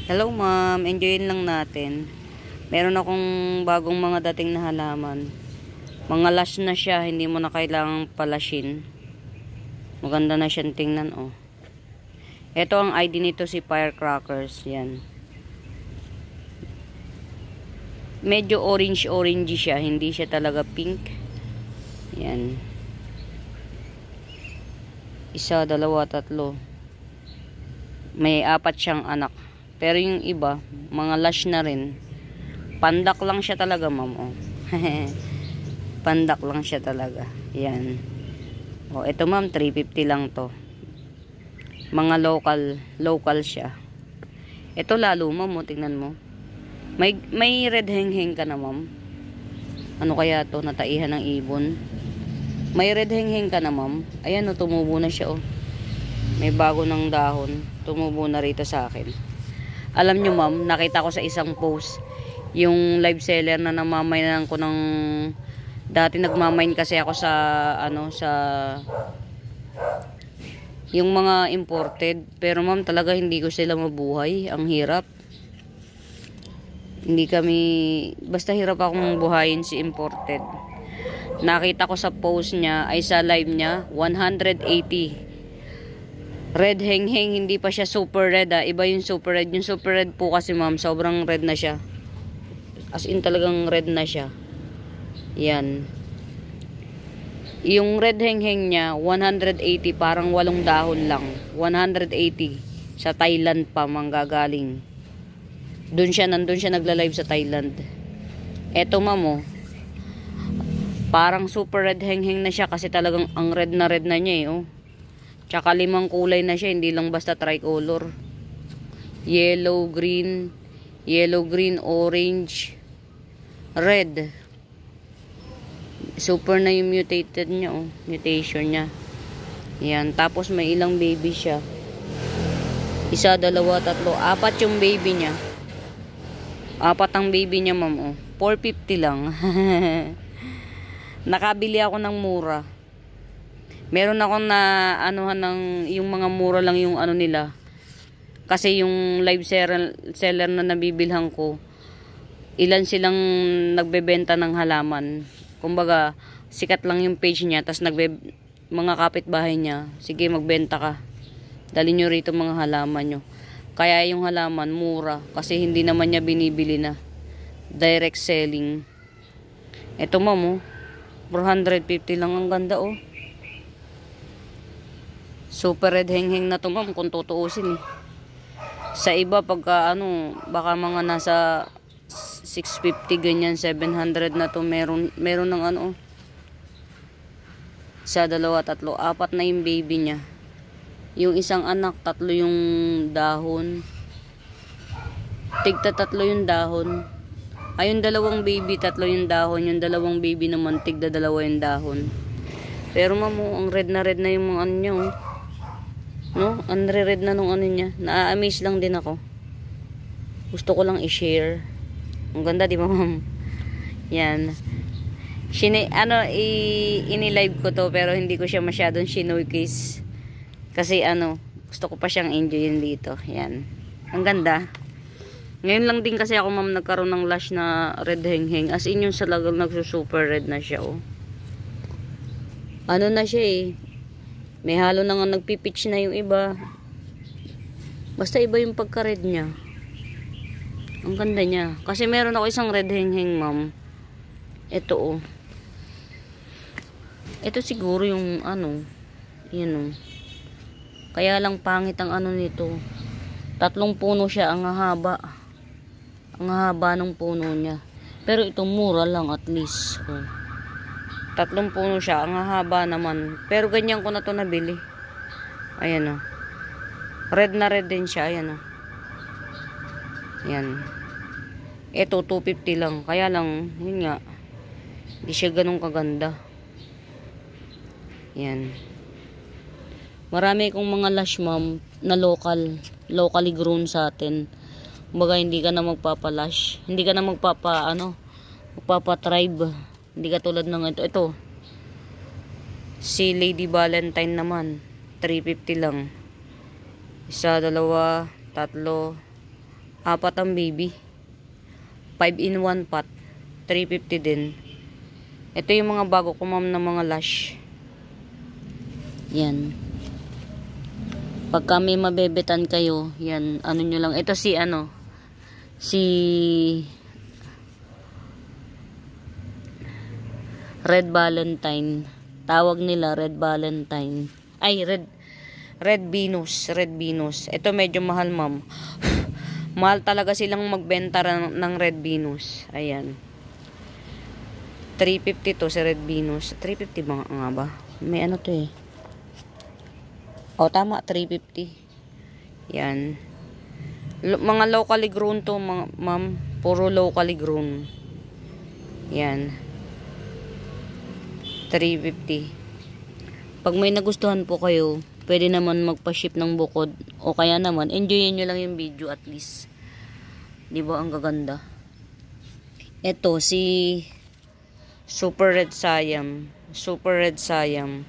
Hello ma'am, enjoyin lang natin. Meron akong bagong mga dating na halaman. Mga lash na siya, hindi mo na kailangang palashin. Maganda na siyang tingnan oh. Ito ang ID nito, si Firecrackers. Yan. Medyo orange siya, hindi siya talaga pink. Yan. Isa, dalawa, tatlo. May 4 siyang anak. Pero yung iba, mga lash na rin. Pandak lang siya talaga, ma'am. Oh. Pandak lang siya talaga. Yan. Oh, ito ma'am, 350 lang to. Mga local siya. Ito lalo, ma'am, oh, tingnan mo. May red heng-heng ka na, ma'am. Ano kaya to? Nataihan ng ibon. May red heng-heng ka na, ma'am. Ayan, oh, tumubo na siya, oh. May bago ng dahon. Tumubo na rito sa akin. Alam nyo ma'am, nakita ko sa isang post yung live seller na namamayan ko ng dati nagmamain kasi ako sa yung mga imported, pero ma'am talaga hindi ko sila mabuhay. Ang hirap. Hindi kami, basta hirap akong buhayin si imported. Nakita ko sa post niya ay sa live niya 180 red heng-heng, hindi pa siya super red ah. Iba yung super red. Yung super red po kasi ma'am, sobrang red na siya. As in talagang red na siya. Yan. Yung red heng-heng niya, 180, parang 8 dahon lang. 180. Sa Thailand pa manggagaling. Nandun siya nagla-live sa Thailand. Eto ma'am oh. Parang super red heng-heng na siya kasi talagang ang red na niya eh oh. Tsaka 5 kulay na siya, hindi lang basta tricolor. Yellow, green, orange, red. Super na yung mutated niya, oh. Mutation niya. Yan, tapos may ilang baby siya. 1, 2, 3, 4 yung baby niya. 4 ang baby niya, ma'am, oh. 450 lang. Nakabili ako ng mura. Meron akong na anuhan ng yung mga mura lang yung ano nila. Kasi yung live seller na nabibilhan ko, ilan silang nagbebenta ng halaman. Kumbaga, sikat lang yung page niya, tas mga kapitbahay niya, sige magbenta ka. Dali nyo rito mga halaman nyo. Kaya yung halaman mura kasi hindi naman niya binibili na. Direct selling. Ito ma'am, oh, 450 lang, ang ganda oh. Super red heng-heng na to ma'am kung tutuusin eh. Sa iba pagka baka mga nasa 650 ganyan, 700 na to. Meron ng ano. 1, 2, 3, 4 na yung baby niya. Yung isang anak, 3 yung dahon. Tigta 3 yung dahon. Ay yung 2 baby, 3 yung dahon. Yung 2 baby naman, tigda 2 yung dahon. Pero ma'am, ang red na yung mga ano niya oh. No? Unre-red na nung ano niya. Na-amaze lang din ako. Gusto ko lang i-share. Ang ganda, di ba, ma'am? Yan. Ini-live ko to pero hindi ko siya masyadong showcase. Kasi gusto ko pa siyang enjoyin dito. Yan. Ang ganda. Ngayon lang din kasi ako, ma'am, nagkaroon ng lash na red heng-heng. As in yung salagang nagsusuper red na siya, oh. Ano na siya eh. May halo na nga nagpipitch na yung iba. Basta iba yung pagka-red niya. Ang ganda niya. Kasi meron ako isang red heng-heng, ma'am. Ito, oh. Ito siguro yung yan, oh. Kaya lang pangit ang nito. 3 puno siya, ang haba. Ang haba ng puno niya. Pero ito mura lang at least, oh. 3 puno siya. Ang haba naman. Pero ganyan ko na to nabili. Ayan o. Red na red din siya. Ayan o. Ayan. Ito 250 lang. Kaya lang, yun nga. Hindi siya ganun kaganda. Ayan. Marami kong mga lash, ma'am, na locally grown sa atin. Kumbaga, hindi ka na magpapalash. Hindi ka na magpapatribe. Hindi katulad ng ito. Si Lady Valentine naman, 350 lang. 1, 2, 3, Apat ang baby. 5 in 1 pot. 350 din. Ito yung mga bago ko ma'am na mga lash. Yan. Pagka may mabebetan kayo, yan, ano nyo lang. Ito si ano, si Red Valentine. Tawag nila Red Valentine. Ay, Red Venus. Red Venus. Ito medyo mahal ma'am. Mahal talaga silang magbenta ng Red Venus. Ayan. 350 to si Red Venus. 350 ba nga ba? May ano to eh. O tama, 350. Yan. Mga locally grown to, ma'am. Puro locally grown. Yan. 350. Pag may nagustuhan po kayo, pwede naman magpa-ship ng bukod. O kaya naman, enjoyin nyo lang yung video at least. Diba ang gaganda? Ito, si Super Red Siam. Super Red Siam.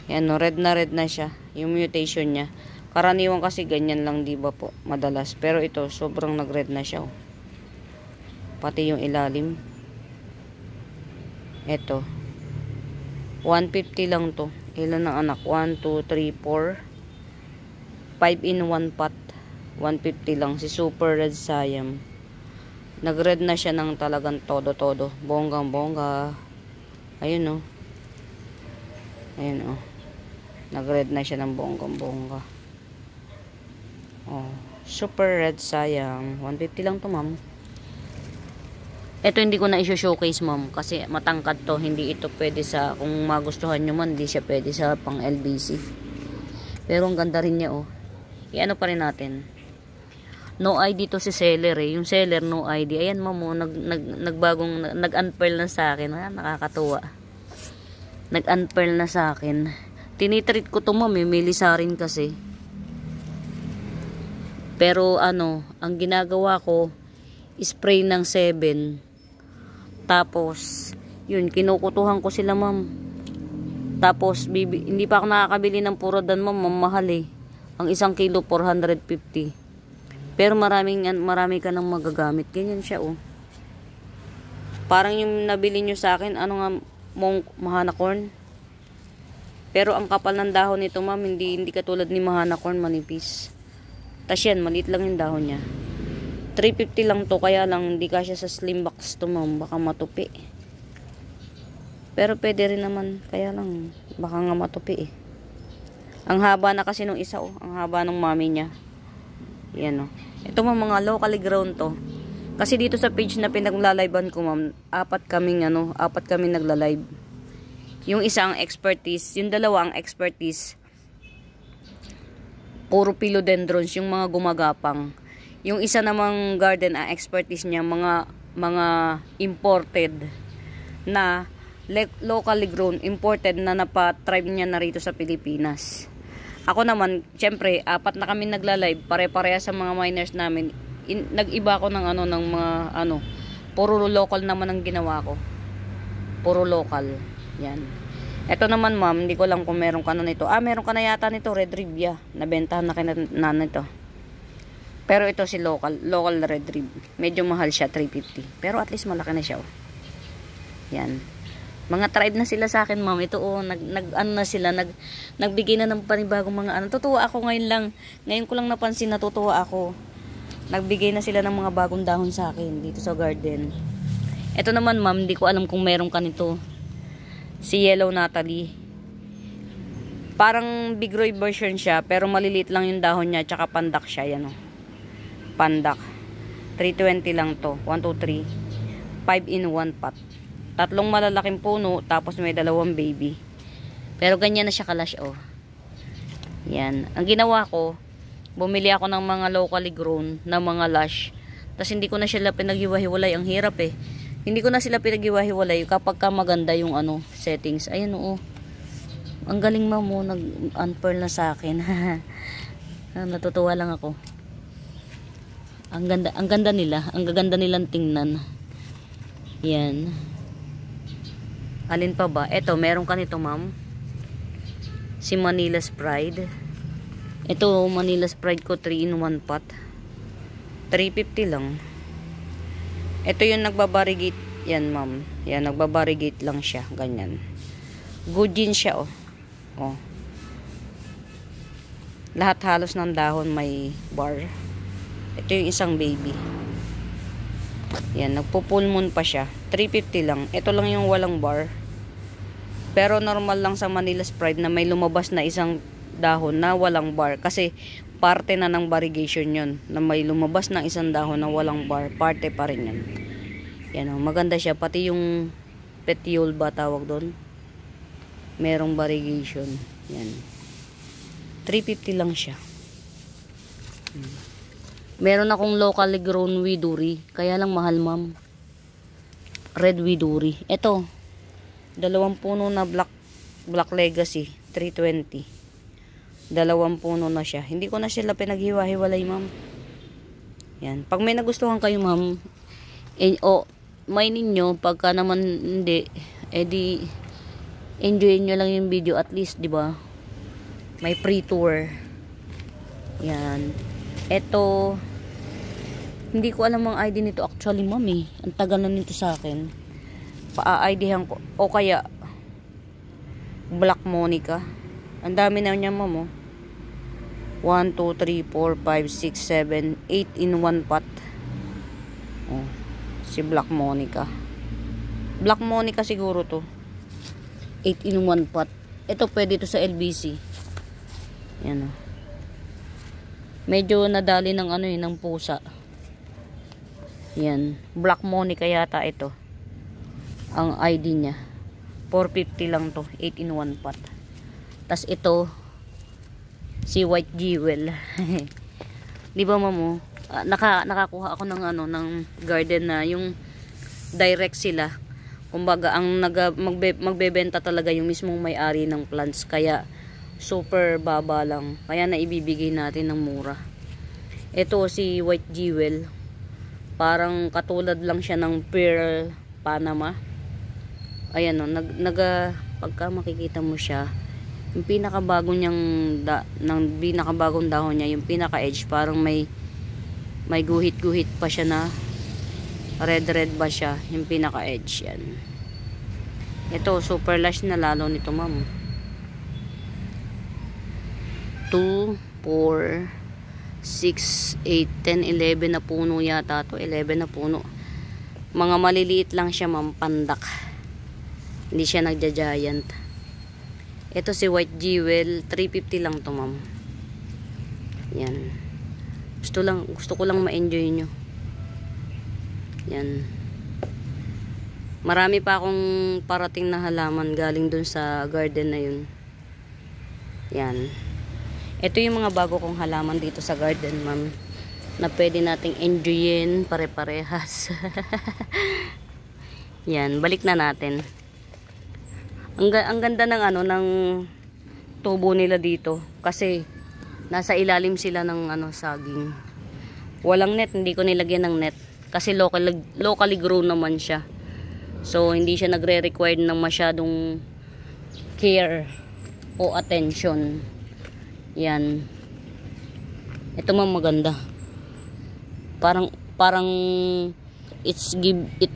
Yan o, red na siya. Yung mutation niya. Karaniwan kasi ganyan lang, diba po? Madalas. Pero ito, sobrang nag-red na siya. Oh. Pati yung ilalim. Ito. 150 lang to. Ilan ang anak? 1, 2, 3, 4. 5 in 1 pot. 150 lang. Si Super Red Siam. Nag-red na siya ng talagang todo-todo. Bonggang-bongga. Ayun o. Ayun o. Nag-red na siya ng bonggang-bongga. Oh. Super Red Siam. 150 lang to ma'am. Ito hindi ko na i-showcase ma'am. Kasi matangkad to. Hindi ito pwede sa, kung magustuhan nyo man, hindi siya pwede sa pang LBC. Pero ang ganda rin niya oh. I-ano pa rin natin. No ID to si seller eh. Yung seller no ID. Ayan ma'am oh, nag-unpearl na sa akin. Ah, nakakatuwa. Nag-unpearl na sa akin. Tinitreat ko to ma'am eh. May lisarin kasi. Pero ano, ang ginagawa ko, spray ng 7. Tapos, yun, kinukutuhan ko sila ma'am. Tapos, hindi pa ako nakakabili ng puradan ma'am. Mamahal eh. Ang 1 kilo, 450. Pero marami ka nang magagamit. Ganyan siya oh. Parang yung nabili nyo sa akin, ano nga, Mahana corn. Pero ang kapal ng dahon nito ma'am, hindi katulad ni Mahana corn, manipis. Tas yan, maliit lang yung dahon niya. 350 lang to, kaya lang hindi kasya sa slim box to ma'am, baka matupi. Pero pwede rin naman, kaya lang baka nga matupi eh. Ang haba na kasi nung isa oh, ang haba ng mami niya. Yan oh. Ito mga locally grown to. Kasi dito sa page na pinaglalivean ko ma'am, apat kaming nagla-live. Yung isa ang expertise, yung dalawa ang expertise. Puro philodendrons, yung mga gumagapang. Yung isa namang garden, ang expertise niya, mga imported na locally grown, imported na napatribe niya na rito sa Pilipinas. Ako naman, syempre, apat na kami nagla-live, pare-pareha sa mga miners namin. Nag-iba ako ng mga puro local naman ang ginawa ko. Puro local. Yan. Ito naman ma'am, hindi ko lang kung meron ka na nito. Ah, meron ka na yata nito, Red Rib. Nabentahan na na nito. Pero ito si local Red Rib. Medyo mahal siya, 350. Pero at least malaki na siya oh. Yan. Mga tribe na sila sa akin, ma'am. Ito oh, nagbigay na ng panibagong mga ano. Tutuwa ako ngayon ko lang napansin, natutuwa ako. Nagbigay na sila ng mga bagong dahon sa akin dito sa garden. Ito naman, ma'am, hindi ko alam kung meron ka nito. Si Yellow Natalie. Parang Big Roy version siya, pero maliliit lang yung dahon niya, tsaka pandak siya, yan oh. Pandak. 320 lang to. 1, 2, 3. 5 in 1 pot. 3 malalaking puno, tapos may 2 baby. Pero ganyan na siya kalash oh. Yan. Ang ginawa ko, bumili ako ng mga locally grown na mga lash. Tapos hindi ko na sila pinaghiwa-hiwalay. Ang hirap eh. Hindi ko na sila pinaghiwa-hiwalay kapag ka maganda yung settings. Ayan oh. Ang galing mo nag-unpearl na sa akin. Natutuwa lang ako. Ang ganda nila. Ang gaganda nilang tingnan. Yan. Alin pa ba? Eto, meron ka nito, ma'am. Si Manila's Pride. Ito, Manila's Pride ko, 3 in 1 pot. 350 lang. Ito yung nagbabarigate. Yan, ma'am. Yan, nagbabarigate lang siya. Ganyan. Good din siya, oh. Oh. Lahat halos ng dahon may bar. Ito yung isang baby. Yan, nagpo-full moon pa siya. 350 lang. Ito lang yung walang bar. Pero normal lang sa Manila Sprite na may lumabas na isang dahon na walang bar. Kasi parte na ng variegation yun. Na may lumabas na isang dahon na walang bar. Parte pa rin yun. Yan, oh, maganda siya. Pati yung petiole ba tawag doon? Merong variegation. Yan. 350 lang siya. Meron akong locally grown widuri. Kaya lang mahal, ma'am. Red widuri. Ito. 2 puno na Black Legacy. 320. 2 puno na siya. Hindi ko na sila pinaghiwa-hiwalay, ma'am. Yan. Pag may nagustuhan kayo, ma'am, may ninyo. Pagka naman hindi, edi enjoy nyo lang yung video at least, di ba? May free tour. Yan. Ito, hindi ko alam ang ID nito actually, ma'am, eh. Ang tagal na nito sa akin. Pa-IDhan ko. O kaya Black Monica. Ang dami na niya, ma'am, oh. 1, 2, 3, 4, 5, 6, 7, 8 in 1 pot. Oh, si Black Monica. Black Monica siguro to. 8 in 1 pot. Ito pwede to sa LBC. Yan, oh. Medyo nadali ng ano, ng pusa. Yan. Black Monica yata ito. Ang ID niya. 450 lang to. 8 in 1 pot. Tas ito, si White Jewel. Di ba, mamo? Nakakuha ako ng ano, ng garden na yung direct sila. Kumbaga, ang magbebenta talaga yung mismong may-ari ng plants. Kaya, super baba lang. Kaya naibibigay natin ng mura. Ito si White Jewel. Parang katulad lang siya ng Pearl Panama. Ayan, oh, pagka makikita mo siya, yung pinakabago niyang pinakabagong dahon niya, yung pinaka-edge, parang may guhit-guhit pa siya na red ba siya, yung pinaka-edge. Yan. Ito, super lush na lalo nito, ma'am. 2, 4, 6, 8, 10, 11 na puno yata to. 11 na puno. Mga maliliit lang siya, ma'am, pandak. Hindi siya nagja-giant. Ito si White Jewel, 350 lang to, ma'am. Yan. Gusto ko lang ma-enjoy nyo. Yan. Marami pa akong parating na halaman galing dun sa garden na yun. Yan. Ito yung mga bago kong halaman dito sa garden, ma'am, na pwede nating enjoyin pare-parehas. Yan, balik na natin. Ang ganda ng ano, ng tubo nila dito kasi nasa ilalim sila ng ano, saging. Walang net, hindi ko nilagyan ng net kasi locally grown naman siya. So hindi siya nagre-require ng masyadong care o attention. Yan. Ito, ma'am, maganda. Parang it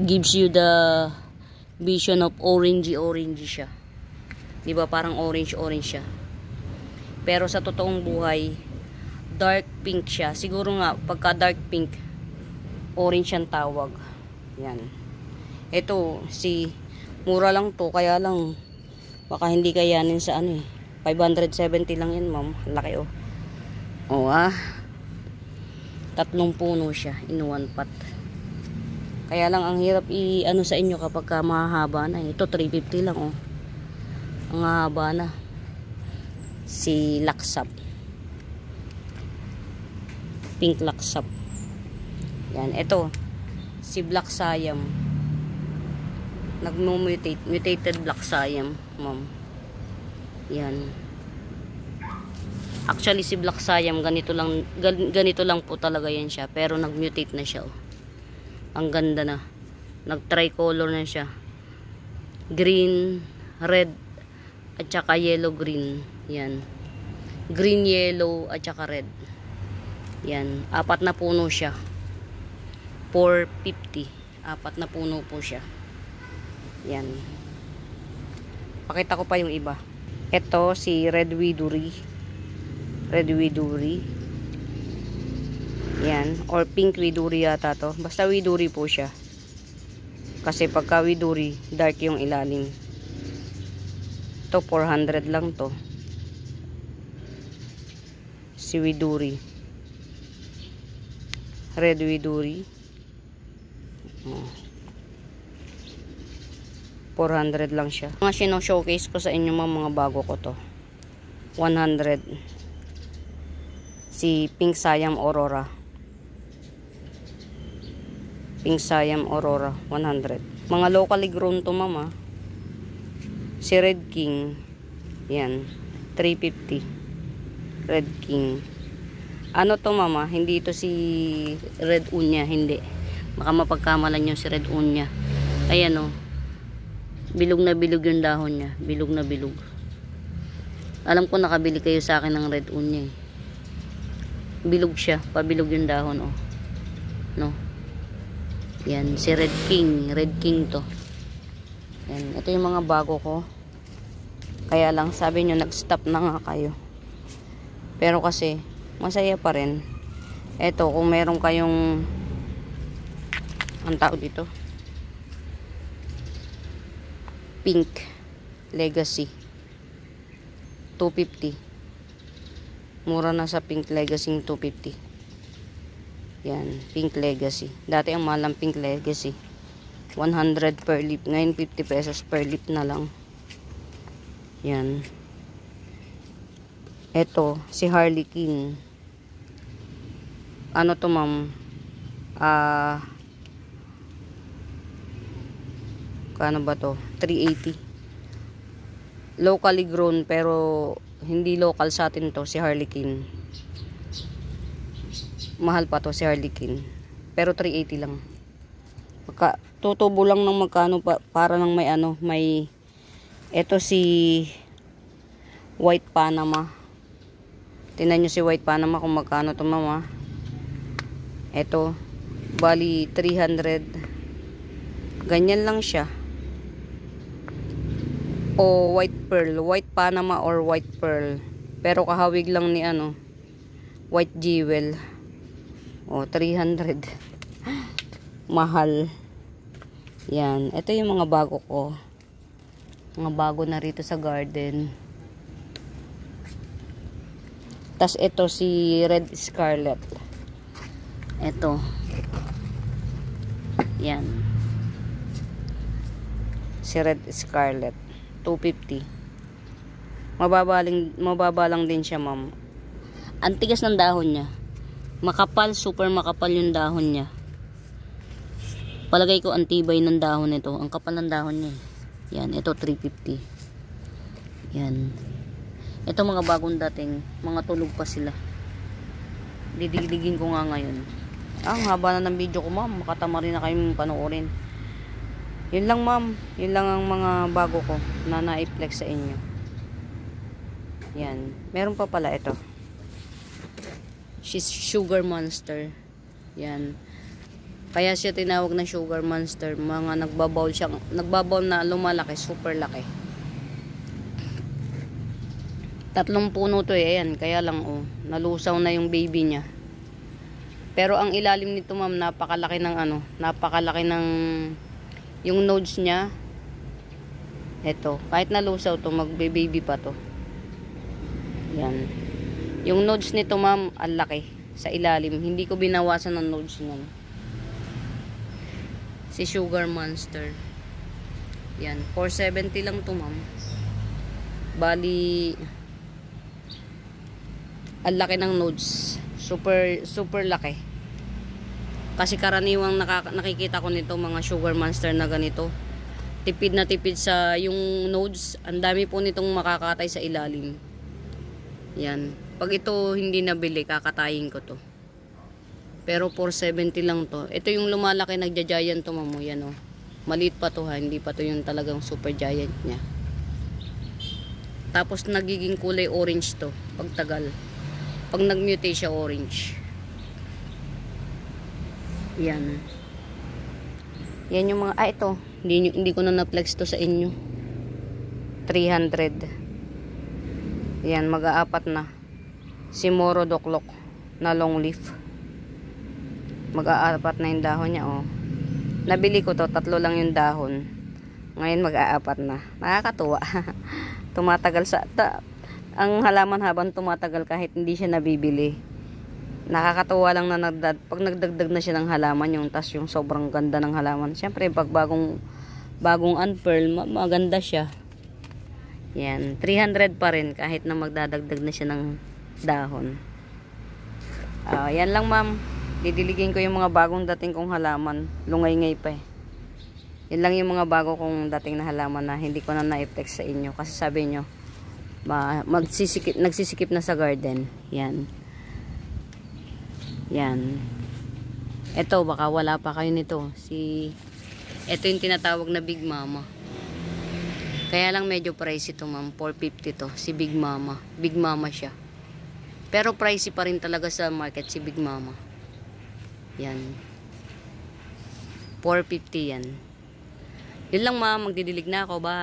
gives you the vision of orangey siya. 'Di ba? Parang orange siya. Pero sa totoong buhay, dark pink siya. Siguro nga pagka dark pink, orange ang tawag. Yan. Ito, mura lang to, kaya lang baka hindi kayanin sa ano, 570 lang yan, ma'am. Laki, oh. Oh, 3 puno siya in 1 pot. Kaya lang ang hirap ano sa inyo kapag mahaba na. Ito 350 lang, oh. Ang haba na. Si Laksap. Pink Laksap. Yan, ito si Black Siam. Mutated Black Siam, ma'am. Yan. Actually si Black Siam ganito lang po talaga yan siya, pero nag-mutate na siya, oh. Ang ganda na. Nag-tricolor na siya. Green, red at saka yellow green. Yan. Green, yellow at saka red. Yan, 4 na puno siya. 450. Apat na puno po siya. Yan. Pakita ko pa yung iba. Ito si Red Widuri. Red Widuri. Yan. Or Pink Widuri yata to. Basta Widuri po siya. Kasi pagka Widuri, dark yung ilalim. Ito 400 lang to. Si Widuri. Red Widuri. 400 lang siya. Mga sino-showcase ko sa inyo mga bago ko to. 100. Si Pink Siam Aurora. Pink Siam Aurora 100. Mga locally grown to mama. Si Red King. Yan. 350. Red King. Ano to mama? Hindi ito si Red Unya. Hindi. Baka mapagkamalan nyo si Red Unya. Ayan o. Bilog na bilog yung dahon niya. Bilog na bilog. Alam ko nakabili kayo sa akin ng Red Unya eh. Bilog siya. Pabilog yung dahon oh. No. Yan. Si Red King. Red King to. Yan. Ito yung mga bago ko. Kaya lang sabi nyo nag-stop na nga kayo. Pero kasi masaya pa rin. Ito kung meron kayong ang tao dito. Pink Legacy 250. Mura na sa Pink Legacy 250. Yan, Pink Legacy. Dati ang mahal ng Pink Legacy 100 per lip. Ngayon 50 pesos per lip na lang. Yan. Ito si Harley Quinn. Ano to ma'am? Kano ba to? 380. Locally grown pero hindi local sa atin to si Harley Quinn. Mahal pa to si Harley Quinn. Pero 380 lang. Tutubo lang ng magkano para lang may ano, may ito si White Panama. Tingnan nyo si White Panama kung magkano to mama. Ito bali 300. Ganyan lang siya. O white pearl, white Panama or white pearl. Pero kahawig lang ni ano, white jewel. O 300. Mahal. Yan, ito yung mga bago ko. Mga bago na rito sa garden. Tas ito si Red Scarlet. Ito. Yan. Si Red Scarlet. 250. Mababa lang din siya, ma'am. Ang tigas ng dahon niya. Makapal, super makapal yung dahon niya. Palagay ko antibay ng dahon nito. Ang kapal ng dahon niya. Yan, ito 350. Yan. Ito mga bagong dating, mga tulog pa sila. Didigdigin ko nga ngayon. Ang haba na ng video ko, ma'am. Makatama rin na kayong panoorin. Yun lang ma'am, yun lang ang mga bago ko na na-flex sa inyo. Yan, meron pa pala ito. She's Sugar Monster. Yan. Kaya siya tinawag na Sugar Monster. Mga nagbabawl siya, nagbabawl na lumalaki, super laki. 3 puno to eh, ayan, kaya lang oh, nalusaw na yung baby niya. Pero ang ilalim nito ma'am, napakalaki ng ano, napakalaki ng yung nodes niya. Ito, kahit nalusaw to, magbe-baby pa to. Yan. Yung nodes nito ma'am, ang laki sa ilalim. Hindi ko binawasan ng nodes niya. Si Sugar Monster. Yan, 470 lang to ma'am. Bali, ang laki ng nodes. Super laki. Kasi karaniwang nakikita ko nito mga Sugar Monster na ganito. Tipid na tipid sa yung nodes. Ang dami po nitong makakatay sa ilalim. Yan. Pag ito hindi nabili, kakatayin ko to. Pero 470 lang to. Ito yung lumalaki, nagja-giant to mamo. Yan o. Maliit pa to ha. Hindi pa to yung talagang super giant niya. Tapos nagiging kulay orange to. Pag tagal. Pag nag-mutate siya orange. Yan. Yan yung mga, ito. Hindi ko na na-flex to sa inyo. 300. Yan, mag-aapat na. Si Moro Doklok na long leaf. Mag-aapat na yung dahon niya, oh. Nabili ko to, 3 lang yung dahon. Ngayon mag-aapat na. Nakakatuwa. Tumatagal ang halaman habang tumatagal kahit hindi siya nabibili. Nakakatuwa lang na pag nagdagdag na siya ng halaman yung tas yung sobrang ganda ng halaman. Siyempre pag bagong unfurl, maganda siya. Yan, 300 pa rin kahit na magdadagdag na siya ng dahon. Yan lang ma'am. Didiligin ko yung mga bagong dating kong halaman. Lungay-ngay pa eh. Yan lang yung mga bago kong dating na halaman na hindi ko na na-flex sa inyo. Kasi sabi nyo, nagsisikip na sa garden. Yan. Yan. Ito, baka wala pa kayo nito. Ito yung tinatawag na Big Mama. Kaya lang medyo pricey to ma'am. 450 to. Si Big Mama. Big Mama siya. Pero pricey pa rin talaga sa market si Big Mama. Yan. 450 yan. Yun lang ma'am. Magdidilig na ako. Bye.